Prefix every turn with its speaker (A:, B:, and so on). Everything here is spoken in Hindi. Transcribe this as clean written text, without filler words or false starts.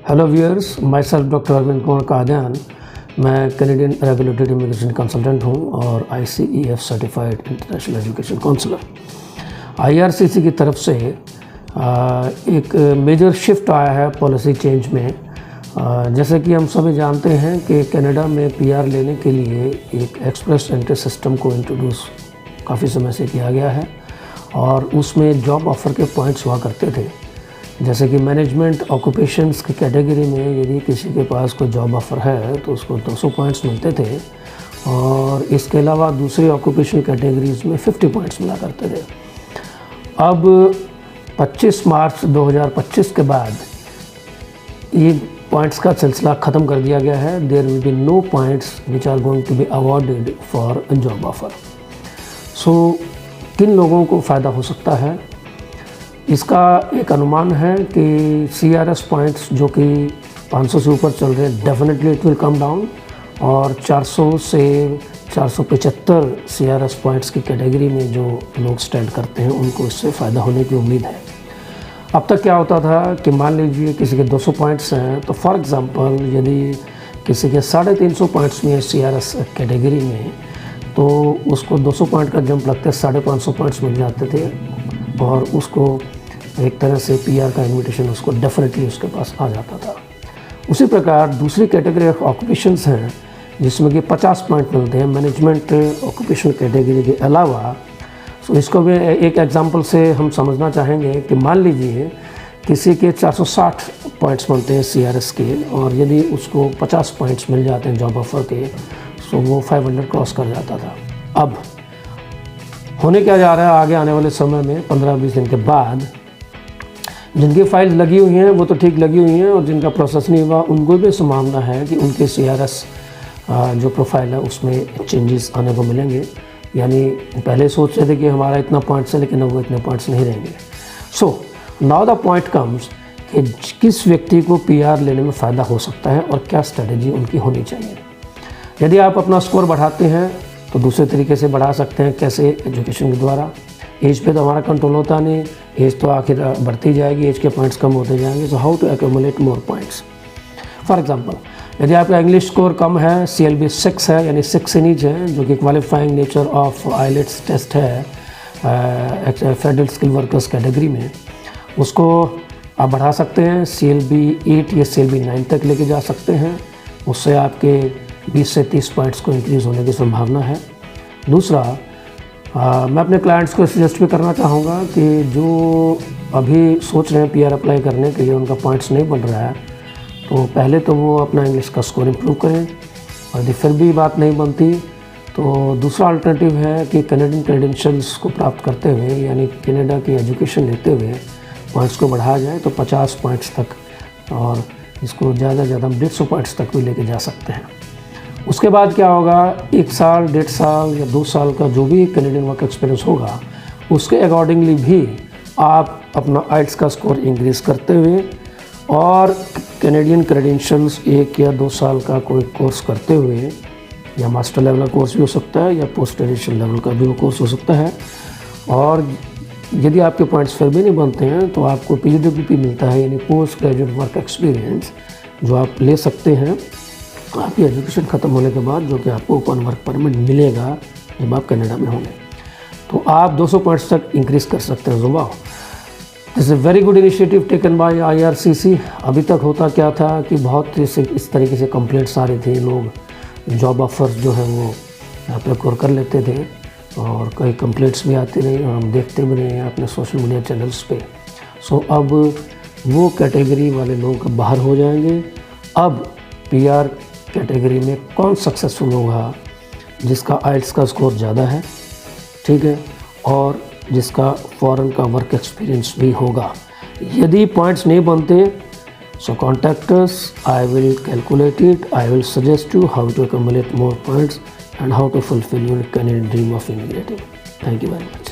A: Hello viewers, myself doctor Arvind Kumar Kadian. मैं कैनेडियन रेगुलेटेड इमिग्रेशन कंसल्टेंट हूँ और ICEF certified international education counsellor. IRCC की तरफ से एक मेजर शिफ्ट आया है पॉलिसी चेंज में। जैसे कि हम सभी जानते हैं कि कनाडा में PR लेने के लिए एक एक्सप्रेस एंट्री सिस्टम को इंट्रोड्यूस काफ़ी समय से किया गया है और उसमें जॉब ऑफ़र के पॉइंट्स हुआ करते थे। जैसे कि मैनेजमेंट ऑक्यूपेशंस की कैटेगरी में यदि किसी के पास कोई जॉब ऑफ़र है तो उसको 200 पॉइंट्स मिलते थे और इसके अलावा दूसरी ऑक्यूपेशन कैटेगरीज़ में 50 पॉइंट्स मिला करते थे। अब 25 मार्च 2025 के बाद ये पॉइंट्स का सिलसिला ख़त्म कर दिया गया है। There will be no points which are going to be awarded for a job offer. So किन लोगों को फ़ायदा हो सकता है, इसका एक अनुमान है कि CRS पॉइंट्स जो कि 500 से ऊपर चल रहे हैं, definitely it will come down और 400 से 475 CRS पॉइंट्स की कैटेगरी में जो लोग स्टैंड करते हैं उनको इससे फ़ायदा होने की उम्मीद है। अब तक क्या होता था कि मान लीजिए किसी के 200 पॉइंट्स हैं तो फॉर एग्ज़ाम्पल यदि किसी के 350 पॉइंट्स में CRS कैटेगरी में, तो उसको 200 पॉइंट का जंप लगते 550 पॉइंट्स मिल जाते थे और उसको एक तरह से PR का इन्विटेशन उसको डेफिनेटली उसके पास आ जाता था। उसी प्रकार दूसरी कैटेगरी ऑफ ऑक्यूपेशंस हैं जिसमें कि 50 पॉइंट मिलते हैं मैनेजमेंट ऑक्यूपेशन कैटेगरी के अलावा। सो इसको भी एक एग्जांपल से हम समझना चाहेंगे कि मान लीजिए किसी के 460 पॉइंट्स मिलते हैं CRS के और यदि उसको 50 पॉइंट्स मिल जाते हैं जॉब ऑफ़र के, सो वो 500 क्रॉस कर जाता था। अब होने क्या जा रहा है आगे आने वाले समय में 15-20 दिन के बाद, जिनकी फाइल लगी हुई हैं वो तो ठीक लगी हुई हैं और जिनका प्रोसेस नहीं हुआ उनको भी संभावना है कि उनके CRS जो प्रोफाइल है उसमें चेंजेस आने को मिलेंगे। यानी पहले सोच रहे थे कि हमारा इतना पॉइंट्स है लेकिन अब वो इतने पॉइंट्स नहीं रहेंगे। So now the point comes कि किस व्यक्ति को PR लेने में फ़ायदा हो सकता है और क्या स्ट्रेटजी उनकी होनी चाहिए। यदि आप अपना स्कोर बढ़ाते हैं तो दूसरे तरीके से बढ़ा सकते हैं। कैसे? एजुकेशन के द्वारा। एज पे तो हमारा कंट्रोल होता नहीं, एज तो आखिर बढ़ती जाएगी, एज के पॉइंट्स कम होते जाएंगे। So how to accumulate more points. For example यदि आपका इंग्लिश स्कोर कम है, CLB 6 है यानी 6 से नीचे है, जो कि qualifying nature of IELTS test है फेडरल स्किल वर्कर्स कैटेगरी में, उसको आप बढ़ा सकते हैं। CLB 8 या CLB 9 तक लेके जा सकते हैं। उससे आपके 20 से 30 पॉइंट्स को इंक्रीज़ होने की संभावना है। दूसरा, मैं अपने क्लाइंट्स को सजेस्ट भी करना चाहूँगा कि जो अभी सोच रहे हैं PR अप्लाई करने के लिए, उनका पॉइंट्स नहीं बन रहा है, तो पहले तो वो अपना इंग्लिश का स्कोर इम्प्रूव करें और यदि फिर भी बात नहीं बनती तो दूसरा अल्टरनेटिव है कि कैनेडियन क्रेडेंशियल्स को प्राप्त करते हुए यानी कनाडा की एजुकेशन लेते हुए पॉइंट्स को बढ़ाया जाए तो 50 पॉइंट्स तक और इसको ज़्यादा से ज़्यादा 150 पॉइंट्स तक भी लेके जा सकते हैं। उसके बाद क्या होगा, 1 साल, 1.5 साल या 2 साल का जो भी कैनेडियन वर्क एक्सपीरियंस होगा उसके अकॉर्डिंगली भी आप अपना IELTS का स्कोर इंक्रीज़ करते हुए और कैनेडियन क्रेडेंशियल्स 1 या 2 साल का कोई कोर्स करते हुए, या मास्टर लेवल का कोर्स भी हो सकता है या पोस्ट ग्रेजुएशन लेवल का भी वो कोर्स हो सकता है। और यदि आपके पॉइंट्स फिर भी नहीं बनते हैं तो आपको PGWP मिलता है यानी पोस्ट ग्रेजुएट वर्क एक्सपीरियंस, जो आप ले सकते हैं आपकी एजुकेशन ख़त्म होने के बाद, जो कि आपको ओपन वर्क परमिट मिलेगा जब आप कनाडा में होंगे। तो आप 200 पॉइंट्स तक इंक्रीज़ कर सकते हैं। वाह, this is a very good initiative taken by IRCC। अभी तक होता क्या था कि बहुत इस तरीके से कंप्लेंट्स आ रही थी, लोग जॉब ऑफ़र्स जो है वो प्रोक्योर कर लेते थे और कई कंप्लेंट्स भी आती रही और हम देखते भी रहे हैं अपने सोशल मीडिया चैनल्स पे। सो अब वो कैटेगरी वाले लोग बाहर हो जाएंगे। अब PR कैटेगरी में कौन सक्सेसफुल होगा, जिसका IELTS का स्कोर ज़्यादा है, ठीक है, और जिसका फॉरेन का वर्क एक्सपीरियंस भी होगा। यदि पॉइंट्स नहीं बनते, so contact us, I will calculate it, I will suggest you how to accumulate more points and how to fulfil your Canadian dream of immigrating. Thank you very much.